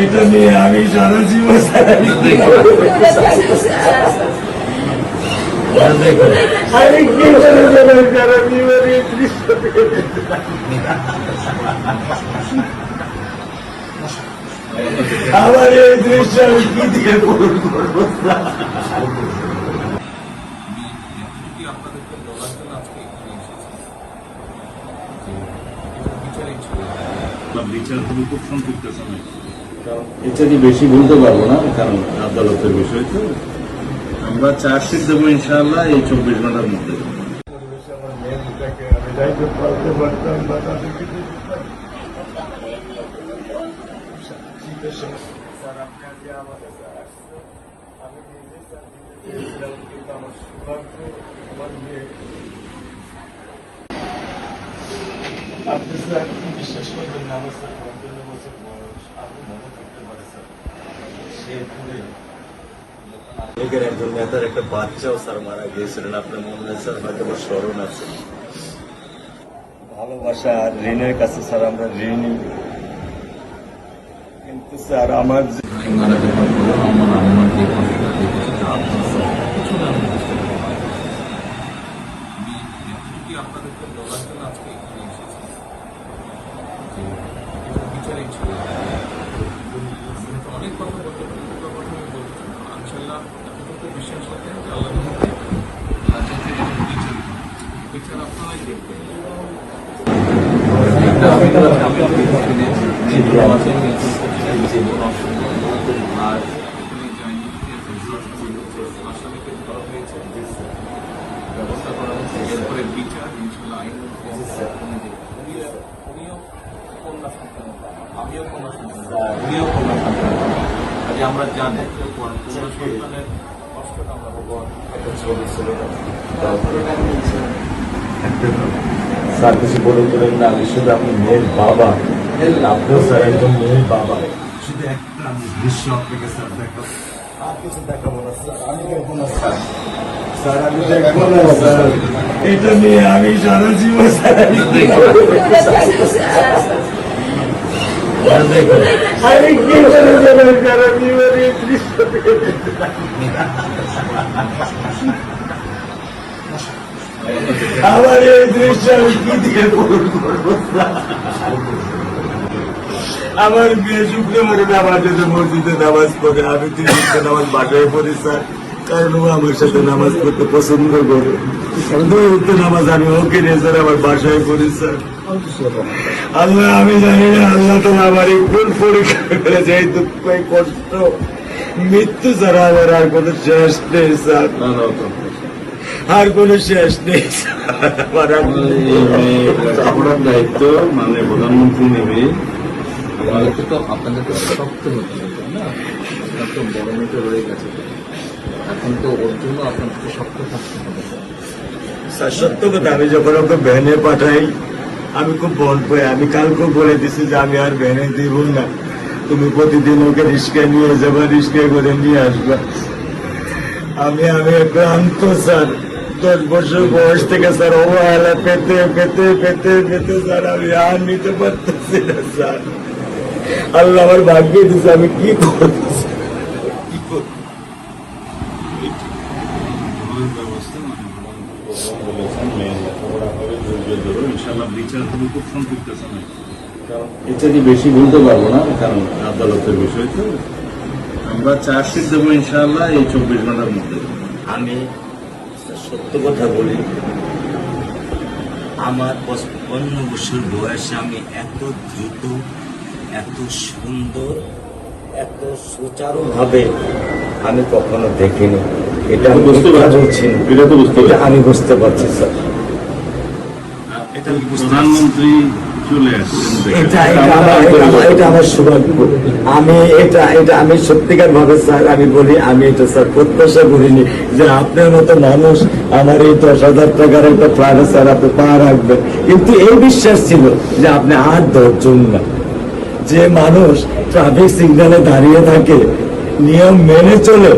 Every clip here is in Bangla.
এটা নিয়ে আমি সারা জীবন আমি কি করে সারা জীবন এই দৃশ্য আমার এই দৃশ্য আমি কি দিয়ে পূরণ করবো? বিচার তুমি খুব সংক্ষিপ্ত সময়, এটা নিয়ে বেশি বলতে পারবো না, কারণ আদালতের বিষয় তো। আমরা চার্জশিট দেবো ইনশাআল্লাহ এই 24 ঘন্টার মধ্যে। আমার মেয়ের মুখটাকে আমি যাইতে পারতে পারতাম বা তাদেরকে স্যার আপনি আজকে আমার কাছে আসছে, আমি নিজে স্যার কিন্তু আমার সৌভাগ্য আমার মেয়ে। আপনি স্যার বিশ্বাস করবেন না, আমার স্যার 55 বছর বয়স, আপনি মনে করতে পারে স্যার শেরপুরে লীগের একজন নেতার একটা বাচ্চাও স্যার মারা গিয়েছিলেন, আপনার মনে হয় স্যার হয়তো আমার স্মরণ আছে। ভালোবাসা আর ঋণের কাছে স্যার আমরা ঋণী, কিন্তু স্যার আমার মারা যাওয়ার পরে আমার আম্মার যে কষ্টটা দেখেছি তা আপনার স্যার কিছু না আমি বুঝতে পারি। আমি আপনাদেরকে বলার জন্য আজকে এখানে এসেছি যে এটা বিচারেই ছিল। অনেক কথা বলতে পারি, কথা আমি বলতে চাই ইনশাল্লাহ এতটুকু বিশ্বাস রাখেন যে আল্লাহ বিচার আপনারাই দেখবেন। আর আসামিকে ধরা হয়েছে, ব্যবস্থা করা হচ্ছে, এরপরে বিচার ইনশাল্লাহ আইন উনিও কন্যা সন্তান, আমিও কন্যা সন্তান, উনিও কন্যা সন্তান। কাজে আমরা জানি কন্যা সন্তানের কষ্টটা আমরা একটা ছবি ছিল স্যার, কিছু বলে তোলেন না, আমি শুধু আপনি মেয়ের বাবা, আপনিও স্যার একজন মেয়ের বাবা। শুধু একটা দৃশ্য আপনাকে স্যার দেখাবো, আর কিছু দেখাবো না স্যার, আমি দেখবো না স্যার, স্যার আমি দেখবো না স্যার। এটা নিয়ে আমি সারা জীবন আমি কি করে সারা জীবন এই দৃশ্য আমার এই দৃশ্য আমি কি দিয়ে পূরণ করবো? আমার মেয়ে শুক্রবারে নামাজ মসজিদে নামাজ পড়ে, আমি 3 নামাজ বাসায় পড়ি স্যার, কারণ ও আমার সাথে নামাজ পড়তে পছন্দ করে। নামাজ আমি ওকে নিয়ে স্যার আমার বাসায় পড়ি স্যার। আল্লাহ আমি জানি না, আল্লাহ তো আমার এই কোন পরীক্ষা করেছে, এই দুঃখ এই কষ্ট মৃত্যু ছাড়া আমার আর কোনো শেষ নেই স্যার, আর কোনো শেষ নেই আপনার দায়িত্ব মানে প্রধানমন্ত্রী নেবে। আমাদেরকে তো আপনাদেরকে শক্ত হতে হবে না, আপনার তো বড় মেয়েটা রয়ে গেছে, এখন তো ওর জন্য আপনাদেরকে শক্ত থাকতে হবে। স্যার সত্য কথা, আমি যখন ওকে ভ্যানে পাঠাই আমি খুব বল পাই, আমি কালকেও বলে দিছি যে আমি আর ভ্যানে দিব না, তুমি প্রতিদিন ওকে রিস্কায় নিয়ে যাবা, রিস্কায় করে নিয়ে আসবা। আমি ক্লান্ত স্যার, 10 বছর বয়স থেকে স্যার অবহেলা পেতে পেতে পেতে পেতে স্যার আমি আর নিতে পারতেছি না স্যার। আল্লাহ আমার ভাগ্যে দিচ্ছে, আমি কি করবো কি করবো? বলেছেন মেয়ের লেখাপড়া হবে, ধৈর্য ধরো, ইনশাআল্লাহ বিচার তুমি খুব সংক্ষিপ্ত সময়। এটা নিয়ে বেশি বলতে পারবো না, কারণ আদালতের বিষয় তো। আমরা চার্জশিট দেবো ইনশাআল্লাহ এই 24 ঘন্টার মধ্যে। আমি সত্য কথা বলি, আমার 55 বছর বয়সে আমি এত দ্রুত, এত সুন্দর, এত সুচারুভাবে আমি কখনো দেখিনি। এটা আমি বুঝতে পারছি না, এটা তো বুঝতে পারছি, আমি বুঝতে পারছি স্যার। এটা প্রধানমন্ত্রী চলে আসছেন, এটা আমার সৌভাগ্য। আমি সত্যিকার ভাবে স্যার আমি বলি, আমি এটা স্যার প্রত্যাশা করিনি যে আপনার মতো মানুষ আমার এই 10,000 টাকার একটা ফ্ল্যাটে স্যার আপনি পা রাখবেন, কিন্তু এই বিশ্বাস ছিল যে আপনি আর 10 জন না। যে মানুষ ট্রাফিক সিগন্যালে দাঁড়িয়ে থাকে, নিয়ম মেনে চলে,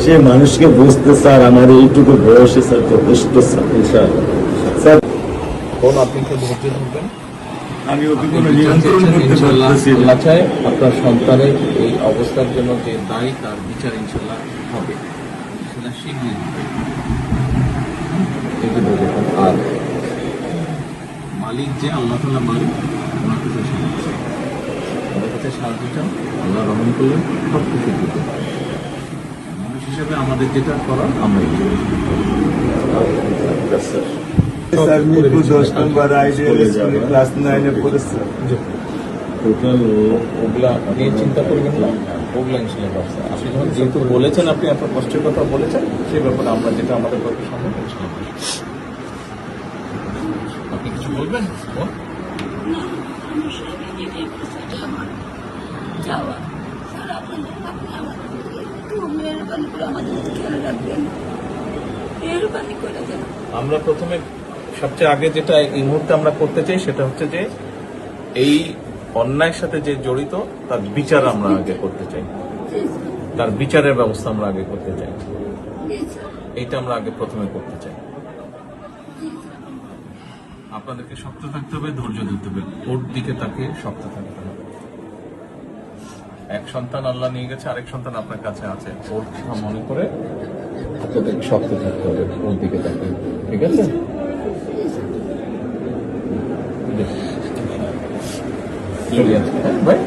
সে মানুষকে বুঝতে স্যার আমার এইটুকু বয়সে স্যার যথেষ্ট স্যার। স্যার কোন আপনি একটু ধৈর্য ধরবেন, আমি ওকে আপনি কোনো বিচার নিয়ন্ত্রণ চেয়েছেন, করতে ইনশাআল্লাহ পারতেছি না। আল্লাহ চায় আপনার সন্তানের এই অবস্থার জন্য যে দায়ী তার বিচার ইনশাল্লাহ হবে, সেটা শীঘ্রই হবে। এগুলো দেখুন। আর মালিক যে আল্লাহ তাআলা মালিক, ওনার কাছে সাহায্য চাই। ওনার কাছে সাহায্য চান, আল্লাহ রহম করলেন সব কিছু দিতে পারে। মানুষ হিসেবে আমাদের যেটা করার আমরা স্যার মিরপুর 10 নম্বর আইডিয়াল স্কুলে ক্লাস 9 এ পড়েছে। টোটাল ওগুলা নিয়ে চিন্তা করবেন না, ওগুলা ইনশাল্লাহ ব্যবস্থা। আপনি যখন যেহেতু বলেছেন, আপনি আপনার কষ্টের কথা বলেছেন, সেই ব্যাপারে আমরা যেটা আমাদের পক্ষে সম্ভব ইনশাল্লাহ করব। আপনি কিছু বলবেন? বল। যাওয়া স্যার, আপনি আমাদের একটু মেহরবানি করে আমাদের খেয়াল রাখবেন, মেহরবানি করে দেন। আমরা প্রথমে সবচেয়ে আগে যেটা এই মুহূর্তে আমরা করতে চাই সেটা হচ্ছে যে এই অন্যায়ের সাথে যে জড়িত তার বিচার আমরা আগে করতে চাই, তার বিচারের ব্যবস্থা আমরা আগে করতে চাই। এইটা আমরা আগে প্রথমে করতে চাই। আপনাদেরকে শক্ত থাকতে হবে, ধৈর্য ধরতে হবে, ওর দিকে তাকে শক্ত থাকতে হবে। এক সন্তান আল্লাহ নিয়ে গেছে, আরেক সন্তান আপনার কাছে আছে, ওর কথা মনে করে আপনাদেরকে শক্ত থাকতে হবে, ওর দিকে তাকে। ঠিক আছে? চলিয়ে আসবে, হ্যাঁ ভাই।